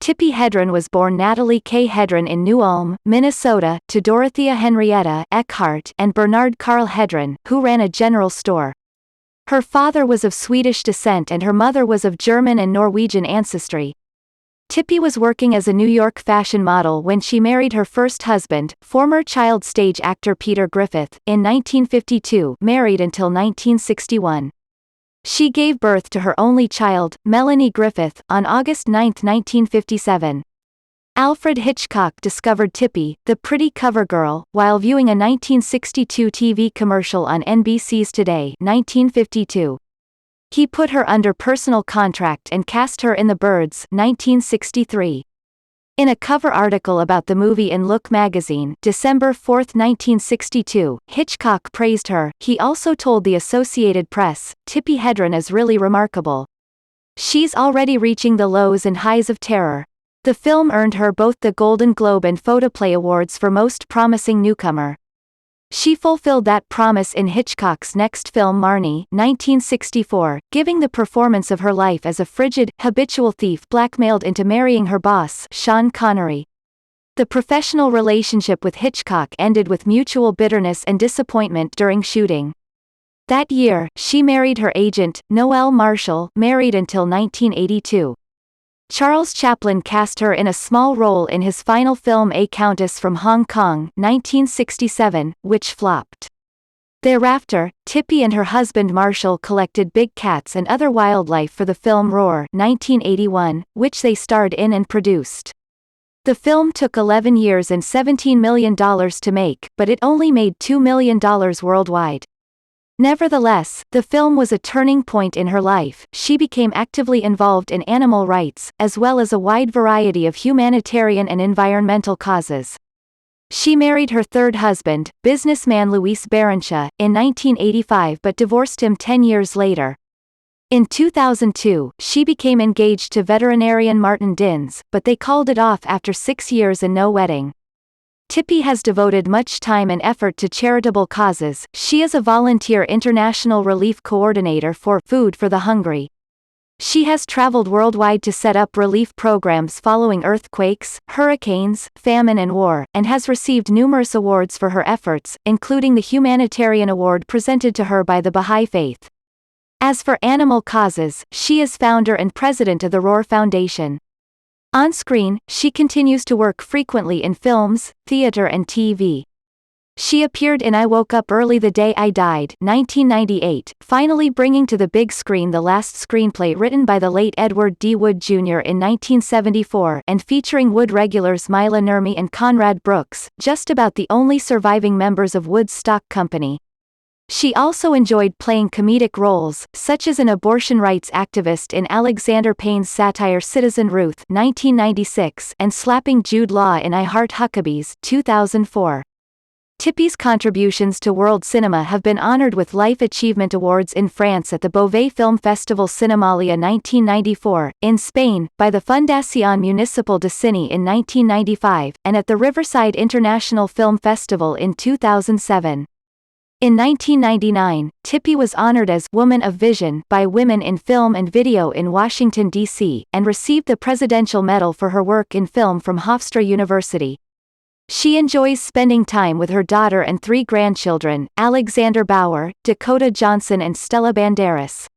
Tippi Hedren was born Natalie K. Hedren in New Ulm, Minnesota, to Dorothea Henrietta Eckhart and Bernard Carl Hedren, who ran a general store. Her father was of Swedish descent and her mother was of German and Norwegian ancestry. Tippi was working as a New York fashion model when she married her first husband, former child stage actor Peter Griffith, in 1952, married until 1961. She gave birth to her only child, Melanie Griffith, on August 9, 1957. Alfred Hitchcock discovered Tippi, the pretty cover girl, while viewing a 1962 TV commercial on NBC's Today, 1952. He put her under personal contract and cast her in The Birds, 1963. In a cover article about the movie in Look magazine, December 4, 1962, Hitchcock praised her. He also told the Associated Press, "Tippi Hedren is really remarkable. She's already reaching the lows and highs of terror." The film earned her both the Golden Globe and Photoplay Awards for Most Promising Newcomer. She fulfilled that promise in Hitchcock's next film Marnie, 1964, giving the performance of her life as a frigid, habitual thief blackmailed into marrying her boss, Sean Connery. The professional relationship with Hitchcock ended with mutual bitterness and disappointment during shooting. That year, she married her agent, Noel Marshall, married until 1982. Charles Chaplin cast her in a small role in his final film A Countess from Hong Kong, 1967, which flopped. Thereafter, Tippi and her husband Marshall collected big cats and other wildlife for the film Roar, 1981, which they starred in and produced. The film took 11 years and $17 million to make, but it only made $2 million worldwide. Nevertheless, the film was a turning point in her life. She became actively involved in animal rights, as well as a wide variety of humanitarian and environmental causes. She married her third husband, businessman Luis Barrenechea, in 1985 but divorced him 10 years later. In 2002, she became engaged to veterinarian Martin Dins, but they called it off after 6 years and no wedding. Tippi has devoted much time and effort to charitable causes. She is a volunteer international relief coordinator for Food for the Hungry. She has traveled worldwide to set up relief programs following earthquakes, hurricanes, famine and war, and has received numerous awards for her efforts, including the Humanitarian Award presented to her by the Baha'i Faith. As for animal causes, she is founder and president of the Roar Foundation. On screen, she continues to work frequently in films, theater and TV. She appeared in I Woke Up Early the Day I Died, 1998, finally bringing to the big screen the last screenplay written by the late Edward D. Wood Jr. in 1974 and featuring Wood regulars Mila Nurmi and Conrad Brooks, just about the only surviving members of Wood's stock company. She also enjoyed playing comedic roles, such as an abortion rights activist in Alexander Payne's satire Citizen Ruth, 1996, and slapping Jude Law in I Heart Huckabees, 2004. Tippi's contributions to world cinema have been honored with Life Achievement Awards in France at the Beauvais Film Festival Cinemalia 1994, in Spain, by the Fundación Municipal de Cine in 1995, and at the Riverside International Film Festival in 2007. In 1999, Tippi was honored as Woman of Vision by Women in Film and Video in Washington, D.C., and received the Presidential Medal for her work in film from Hofstra University. She enjoys spending time with her daughter and 3 grandchildren, Alexander Bauer, Dakota Johnson and Stella Banderas.